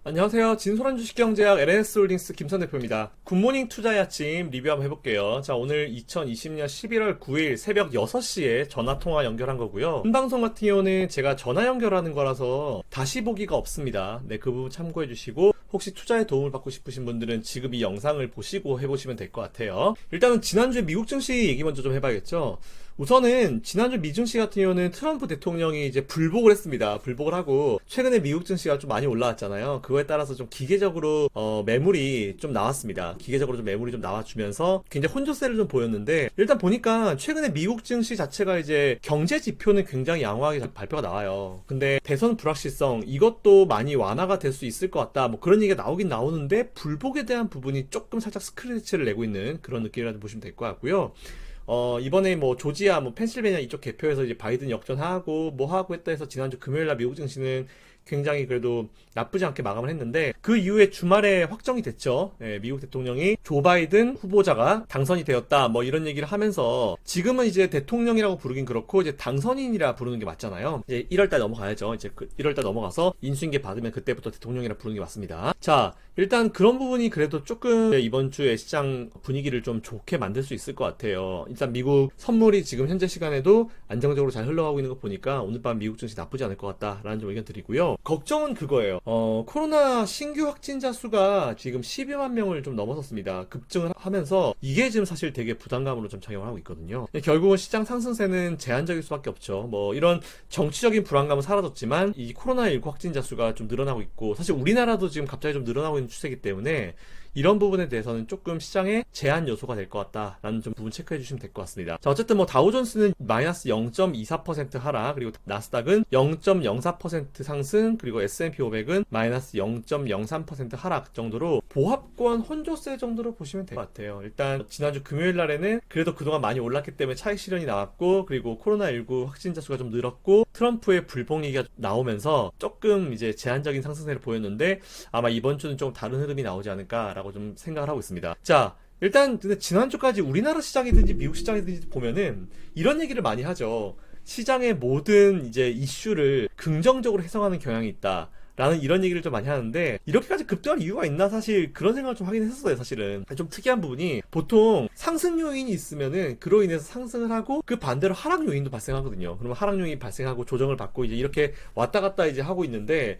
안녕하세요. 진솔한 주식경제학 LNS홀딩스 김선 대표입니다. 굿모닝 투자의 아침 리뷰 한번 해볼게요. 자, 오늘 2020년 11월 9일 새벽 6시에 전화통화 연결한 거고요. 본방송 같은 경우는 제가 전화 연결하는 거라서 다시 보기가 없습니다. 네, 그 부분 참고해 주시고 혹시 투자에 도움을 받고 싶으신 분들은 지금 이 영상을 보시고 해보시면 될 것 같아요. 일단은 지난주에 미국 증시 얘기 먼저 좀 해봐야겠죠. 우선은 지난주 미증시 같은 경우는 트럼프 대통령이 이제 불복을 했습니다. 불복을 하고 최근에 미국 증시가 좀 많이 올라왔잖아요. 그거에 따라서 좀 기계적으로 매물이 좀 나왔습니다. 기계적으로 좀 매물이 좀 나와주면서 굉장히 혼조세를 좀 보였는데, 일단 보니까 최근에 미국 증시 자체가 이제 경제 지표는 굉장히 양호하게 발표가 나와요. 근데 대선 불확실성 이것도 많이 완화가 될 수 있을 것 같다, 뭐 그런 얘기가 나오긴 나오는데 불복에 대한 부분이 조금 살짝 스크래치를 내고 있는 그런 느낌이라도 보시면 될 것 같고요. 이번에 뭐 조지아, 뭐 펜실베니아 이쪽 개표에서 이제 바이든 역전하고 뭐 하고 했다 해서 지난주 금요일날 미국 증시는 굉장히 그래도 나쁘지 않게 마감을 했는데, 그 이후에 주말에 확정이 됐죠. 예, 미국 대통령이 조 바이든 후보자가 당선이 되었다, 뭐 이런 얘기를 하면서 지금은 이제 대통령이라고 부르긴 그렇고 이제 당선인이라 부르는 게 맞잖아요. 이제 1월달 넘어가야죠. 이제 1월달 넘어가서 인수인계 받으면 그때부터 대통령이라 부르는 게 맞습니다. 자, 일단 그런 부분이 그래도 조금 이번 주에 시장 분위기를 좀 좋게 만들 수 있을 것 같아요. 일단 미국 선물이 지금 현재 시간에도 안정적으로 잘 흘러가고 있는 거 보니까 오늘 밤 미국 증시 나쁘지 않을 것 같다라는 좀 의견 드리고요. 걱정은 그거예요. 코로나 신규 확진자 수가 지금 12만 명을 좀 넘어섰습니다. 급증을 하면서 이게 지금 사실 되게 부담감으로 좀 작용을 하고 있거든요. 결국은 시장 상승세는 제한적일 수밖에 없죠. 뭐 이런 정치적인 불안감은 사라졌지만 이 코로나19 확진자 수가 좀 늘어나고 있고, 사실 우리나라도 지금 갑자기 좀 늘어나고 있는 추세이기 때문에 이런 부분에 대해서는 조금 시장의 제한 요소가 될 것 같다라는 좀 부분 체크해 주시면 될 것 같습니다. 자, 어쨌든 뭐 다우존스는 마이너스 0.24% 하락, 그리고 나스닥은 0.04% 상승, 그리고 S&P 500은 마이너스 0.03% 하락 정도로 보합권 혼조세 정도로 보시면 될 것 같아요. 일단 지난주 금요일 날에는 그래도 그동안 많이 올랐기 때문에 차익 실현이 나왔고, 그리고 코로나19 확진자 수가 좀 늘었고 트럼프의 불복 얘기가 나오면서 조금 이제 제한적인 상승세를 보였는데, 아마 이번 주는 좀 다른 흐름이 나오지 않을까라고 좀 생각을 하고 있습니다. 자, 일단 근데 지난주까지 우리나라 시장이든지 미국 시장이든지 보면은 이런 얘기를 많이 하죠. 시장의 모든 이제 이슈를 긍정적으로 해석하는 경향이 있다, 라는 이런 얘기를 좀 많이 하는데, 이렇게까지 급등할 이유가 있나, 사실 그런 생각을 좀 하긴 했었어요. 사실은 좀 특이한 부분이, 보통 상승 요인이 있으면은 그로 인해서 상승을 하고 그 반대로 하락 요인도 발생하거든요. 그러면 하락 요인이 발생하고 조정을 받고 이제 이렇게 왔다 갔다 이제 하고 있는데,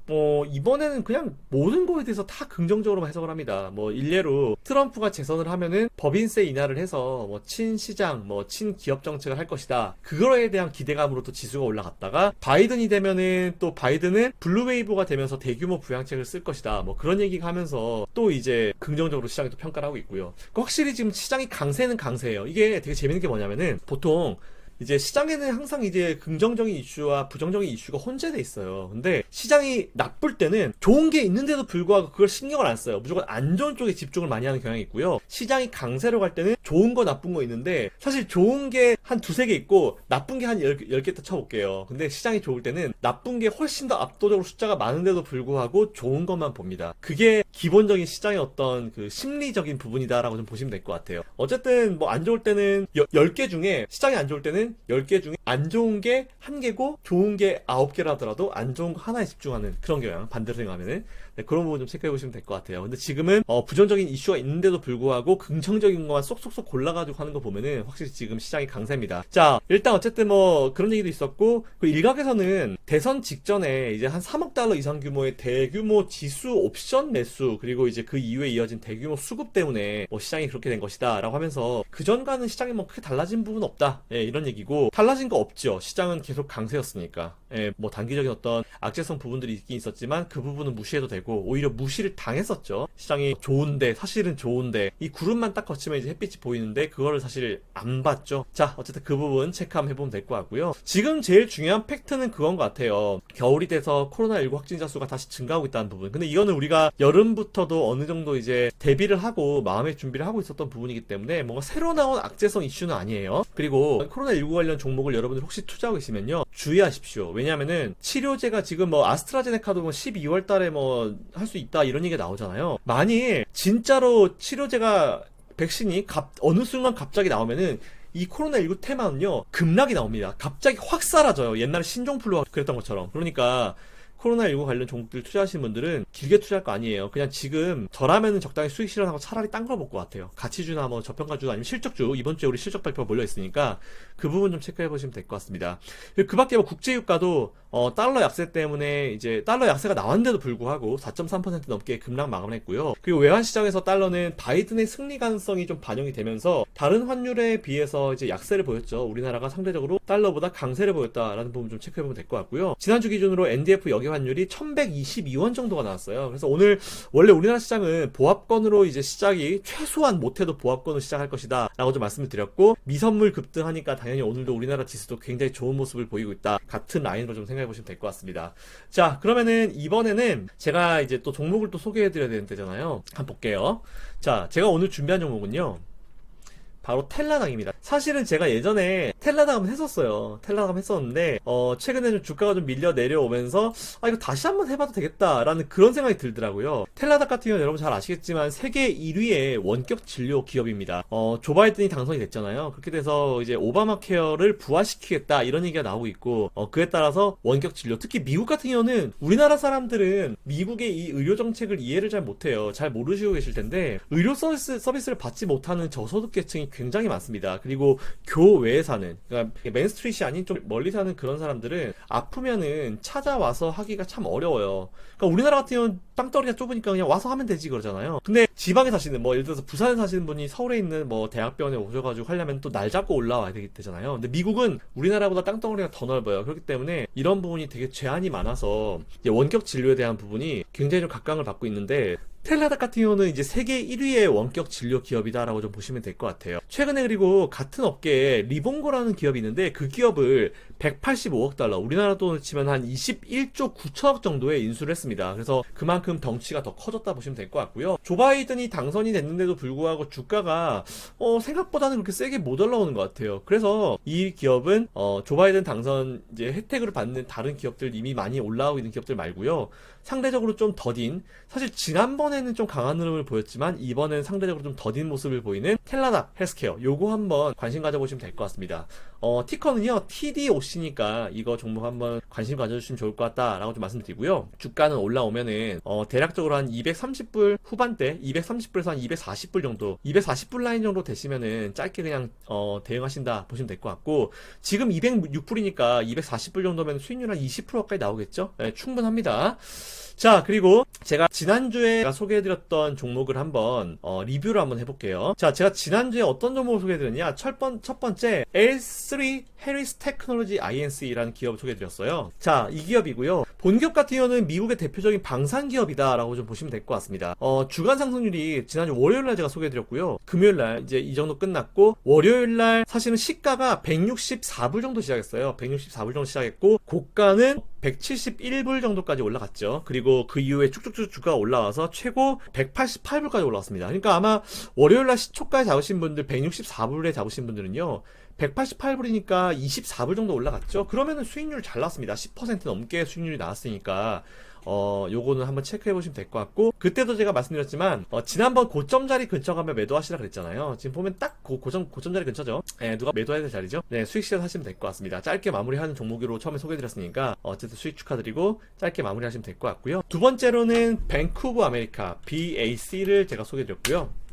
이번에는 그냥 모든 거에 대해서 다 긍정적으로 해석을 합니다. 뭐, 일례로 트럼프가 재선을 하면은 법인세 인하를 해서 뭐, 친시장, 뭐, 친기업 정책을 할 것이다, 그거에 대한 기대감으로 또 지수가 올라갔다가, 바이든이 되면은 또 바이든은 블루웨이브가 되면서 대규모 부양책을 쓸 것이다, 뭐, 그런 얘기가 하면서 또 이제 긍정적으로 시장이 또 평가를 하고 있고요. 확실히 지금 시장이 강세는 강세예요. 이게 되게 재밌는 게 뭐냐면은, 보통 이제 시장에는 항상 이제 긍정적인 이슈와 부정적인 이슈가 혼재돼 있어요. 근데 시장이 나쁠 때는 좋은 게 있는데도 불구하고 그걸 신경을 안 써요. 무조건 안 좋은 쪽에 집중을 많이 하는 경향이 있고요. 시장이 강세로 갈 때는 좋은 거 나쁜 거 있는데, 사실 좋은 게 한 두세 개 있고 나쁜 게 한 10개 더 쳐볼게요. 근데 시장이 좋을 때는 나쁜 게 훨씬 더 압도적으로 숫자가 많은데도 불구하고 좋은 것만 봅니다. 그게 기본적인 시장의 어떤 그 심리적인 부분이다라고 좀 보시면 될 것 같아요. 어쨌든 뭐 안 좋을 때는 10개 중에, 시장이 안 좋을 때는 10개 중에 안 좋은 게 1개고 좋은 게 9개라 하더라도 안 좋은 거 하나에 집중하는 그런 경향, 반대로 생각하면은. 네, 그런 부분 좀 체크해 보시면 될 것 같아요. 근데 지금은 부정적인 이슈가 있는데도 불구하고 긍정적인 것만 쏙쏙쏙 골라가지고 하는 거 보면은 확실히 지금 시장이 강세입니다. 자, 일단 어쨌든 뭐 그런 얘기도 있었고, 그 일각에서는 대선 직전에 이제 한 3억 달러 이상 규모의 대규모 지수 옵션 매수, 그리고 이제 그 이후에 이어진 대규모 수급 때문에 뭐 시장이 그렇게 된 것이다 라고 하면서, 그전과는 시장이 뭐 크게 달라진 부분 없다, 예, 이런 얘기고, 달라진 거 없죠. 시장은 계속 강세였으니까. 예, 뭐 단기적인 어떤 악재성 부분들이 있긴 있었지만 그 부분은 무시해도 되고, 오히려 무시를 당했었죠. 시장이 좋은데, 사실은 좋은데 이 구름만 딱 거치면 이제 햇빛이 보이는데 그거를 사실 안 봤죠. 자, 어쨌든 그 부분 체크 한번 해보면 될 것 같고요. 지금 제일 중요한 팩트는 그건 것 같아요. 겨울이 돼서 코로나19 확진자 수가 다시 증가하고 있다는 부분. 근데 이거는 우리가 여름부터도 어느 정도 이제 대비를 하고 마음의 준비를 하고 있었던 부분이기 때문에 뭔가 새로 나온 악재성 이슈는 아니에요. 그리고 코로나19 관련 종목을 여러분들 혹시 투자하고 계시면요, 주의하십시오. 왜냐면은 치료제가 지금 뭐 아스트라제네카도 뭐 12월 달에 뭐 할 수 있다 이런 얘기가 나오잖아요. 만일 진짜로 치료제가, 백신이 어느 순간 갑자기 나오면은 이 코로나19 테마는요, 급락이 나옵니다. 갑자기 확 사라져요. 옛날에 신종플루 그랬던 것처럼. 그러니까 코로나19 관련 종목들 투자하시는 분들은 길게 투자할 거 아니에요. 그냥 지금 저라면은 적당히 수익 실현하고 차라리 딴 걸 볼 것 같아요. 가치주나 뭐 저평가주 아니면 실적주, 이번 주에 우리 실적 발표 몰려 있으니까 그 부분 좀 체크해 보시면 될 것 같습니다. 그 밖에 뭐 국제유가도 달러 약세 때문에 이제 달러 약세가 나왔는데도 불구하고 4.3% 넘게 급락 마감을 했고요. 그리고 외환 시장에서 달러는 바이든의 승리 가능성이 좀 반영이 되면서 다른 환율에 비해서 이제 약세를 보였죠. 우리나라가 상대적으로 달러보다 강세를 보였다라는 부분 좀 체크해 보면 될 것 같고요. 지난주 기준으로 NDF 역외 환율이 1122원 정도가 나왔어요. 그래서 오늘 원래 우리나라 시장은 보합권으로 이제 시작이 최소한 못해도 보합권으로 시작할 것이다 라고 좀 말씀을 드렸고, 미선물 급등하니까 당연히 오늘도 우리나라 지수도 굉장히 좋은 모습을 보이고 있다, 같은 라인으로 좀 생각해 보시면 될 것 같습니다. 자, 그러면은 이번에는 제가 이제 또 종목을 또 소개해 드려야 되는 때잖아요. 한번 볼게요. 자, 제가 오늘 준비한 종목은요, 바로 텔라당입니다. 사실은 제가 예전에 텔라당 했었어요. 텔라당 했었는데 최근에 좀 주가가 좀 밀려 내려오면서 이거 다시 한번 해봐도 되겠다라는 그런 생각이 들더라고요. 텔라당 같은 경우는 여러분 잘 아시겠지만 세계 1위의 원격 진료 기업입니다. 조 바이든이 당선이 됐잖아요. 그렇게 돼서 이제 오바마 케어를 부활시키겠다 이런 얘기가 나오고 있고, 그에 따라서 원격 진료, 특히 미국 같은 경우는 우리나라 사람들은 미국의 이 의료 정책을 이해를 잘 못해요. 잘 모르시고 계실 텐데 의료 서비스를 받지 못하는 저소득 계층이 굉장히 많습니다. 그리고 교외에 사는, 그러니까 맨스트리트이 아닌 좀 멀리 사는 그런 사람들은 아프면은 찾아와서 하기가 참 어려워요. 그러니까 우리나라 같은 경우는 땅덩어리가 좁으니까 그냥 와서 하면 되지 그러잖아요. 근데 지방에 사시는, 뭐 예를 들어서 부산에 사시는 분이 서울에 있는 뭐 대학병원에 오셔가지고 하려면 또 날 잡고 올라와야 되잖아요. 근데 미국은 우리나라보다 땅덩어리가 더 넓어요. 그렇기 때문에 이런 부분이 되게 제한이 많아서 원격 진료에 대한 부분이 굉장히 좀 각광을 받고 있는데, 텔라닥 같은 경우는 이제 세계 1위의 원격 진료 기업이다라고 좀 보시면 될 것 같아요. 최근에 그리고 같은 업계에 리본고라는 기업이 있는데 그 기업을 185억 달러, 우리나라 돈으로 치면 한 21조 9천억 정도에 인수를 했습니다. 그래서 그만큼 덩치가 더 커졌다 보시면 될 것 같고요. 조 바이든이 당선이 됐는데도 불구하고 주가가 생각보다는 그렇게 세게 못 올라오는 것 같아요. 그래서 이 기업은 조 바이든 당선 이제 혜택을 받는 다른 기업들, 이미 많이 올라오고 있는 기업들 말고요, 상대적으로 좀 더딘, 사실 지난번에는 좀 강한 흐름을 보였지만 이번엔 상대적으로 좀 더딘 모습을 보이는 텔라닥 헬스케어, 요거 한번 관심 가져보시면 될 것 같습니다. 티커는요 TDOC니까 이거 종목 한번 관심 가져주시면 좋을 것 같다라고 좀 말씀드리고요. 주가는 올라오면은 대략적으로 한 230불 후반대, 230불에서 한 240불 정도, 240불 라인 정도 되시면은 짧게 그냥 대응하신다 보시면 될 것 같고, 지금 206불이니까 240불 정도면 수익률 한 20% 가까이 나오겠죠? 네, 충분합니다. 자, 그리고 제가 지난주에 소개해드렸던 종목을 한번 리뷰를 한번 해볼게요. 자, 제가 지난주에 어떤 종목을 소개해드렸냐, 첫 번째 L3 해리스 테크놀로지 INC라는 기업을 소개해드렸어요. 자, 이 기업이고요. 본기업 같은 경우는 미국의 대표적인 방산 기업이다 라고 좀 보시면 될 것 같습니다. 주간 상승률이 지난주 월요일날 제가 소개해드렸고요. 금요일날 이제 이 정도 끝났고, 월요일날 사실은 시가가 164불 정도 시작했어요. 164불 정도 시작했고, 고가는 171불 정도까지 올라갔죠. 그리고 그 이후에 쭉쭉쭉 주가가 올라와서 최고 188불까지 올라왔습니다. 그러니까 아마 월요일날 시초가에 잡으신 분들, 164불에 잡으신 분들은요, 188불이니까 24불 정도 올라갔죠. 그러면은 수익률 잘 나왔습니다. 10% 넘게 수익률이 나왔으니까 요거는 한번 체크해 보시면 될 것 같고, 그때도 제가 말씀드렸지만 지난번 고점 자리 근처 가면 매도하시라 그랬잖아요. 지금 보면 딱 고점 자리 근처죠. 네, 누가 매도해야 될 자리죠. 네, 수익 실현 하시면 될 것 같습니다. 짧게 마무리하는 종목으로 처음에 소개해드렸으니까 어쨌든 수익 축하드리고 짧게 마무리하시면 될 것 같고요. 두 번째로는 뱅크 오브 아메리카 BAC를 제가 소개해드렸고요.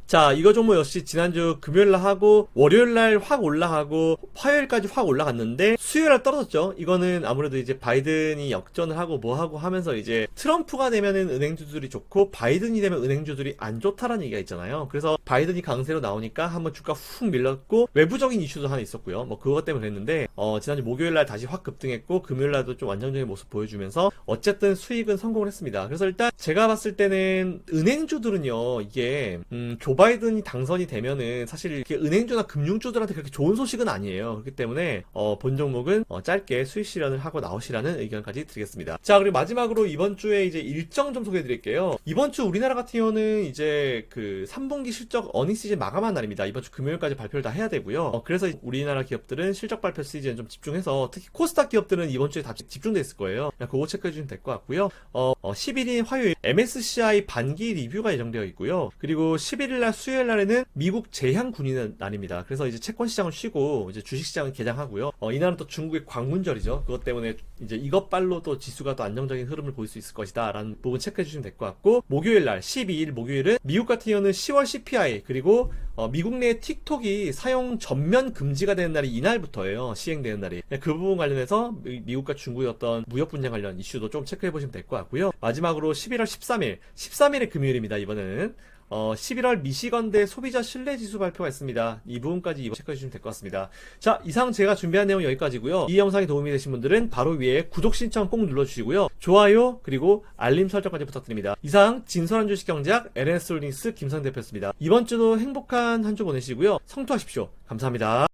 자, 이거 종목 역시 지난주 금요일날 하고 월요일날 확 올라가고 화요일까지 확 올라갔는데 수요일날 떨어졌죠. 이거는 아무래도 이제 바이든이 역전을 하고 뭐 하고 하면서 이제 트럼프가 되면은 은행주들이 좋고 바이든이 되면 은행주들이 안 좋다라는 얘기가 있잖아요. 그래서 바이든이 강세로 나오니까 한번 주가 훅 밀렸고, 외부적인 이슈도 하나 있었고요. 뭐 그것 때문에 그랬는데 지난주 목요일날 다시 확 급등했고, 금요일날도 좀 완전적인 모습 보여주면서 어쨌든 수익은 성공을 했습니다. 그래서 일단 제가 봤을 때는 은행주들은요, 이게 조 바이든이 당선이 되면은 사실 이렇게 은행주나 금융주들한테 그렇게 좋은 소식은 아니에요. 그렇기 때문에 본 종목은 짧게 수익 실현을 하고 나오시라는 의견까지 드리겠습니다. 자, 그리고 마지막으로 이번 주에 이제 일정 좀 소개해 드릴게요. 이번 주 우리나라 같은 경우는 이제 그 3분기 실적 어닝 시즌 마감한 날입니다. 이번 주 금요일까지 발표를 다 해야 되고요. 그래서 우리나라 기업들은 실적 발표 시즌 좀 집중해서, 특히 코스닥 기업들은 이번 주에 다 집중돼 있을 거예요. 그냥 그거 체크해 주시면 될 것 같고요. 11일 화요일 MSCI 반기 리뷰가 예정되어 있고요. 그리고 11일 화요일날, 수요일날에는 미국 재향 군인의 날입니다. 그래서 이제 채권 시장은 쉬고 이제 주식 시장은 개장하고요. 이날은 또 중국의 광문절이죠. 그것 때문에 이제 이것빨로 또 지수가 또 안정적인 흐름을 보일 수 있을 것이다라는 부분 체크해 주시면 될 것 같고, 목요일날 12일 목요일은 미국 같은 경우는 10월 CPI 그리고 미국 내 틱톡이 사용 전면 금지가 되는 날이 이날부터예요. 시행되는 날이. 그 부분 관련해서 미국과 중국의 어떤 무역 분쟁 관련 이슈도 좀 체크해 보시면 될 것 같고요. 마지막으로 11월 13일이 금요일입니다. 이번에는 11월 미시건대 소비자 신뢰지수 발표가 있습니다. 이 부분까지 체크해 주시면 될 것 같습니다. 자, 이상 제가 준비한 내용 여기까지고요. 이 영상이 도움이 되신 분들은 바로 위에 구독 신청 꼭 눌러주시고요. 좋아요 그리고 알림 설정까지 부탁드립니다. 이상 진솔한 주식경제학 LNS홀딩스 김성 대표였습니다. 이번 주도 행복한 한 주 보내시고요. 성투하십시오. 감사합니다.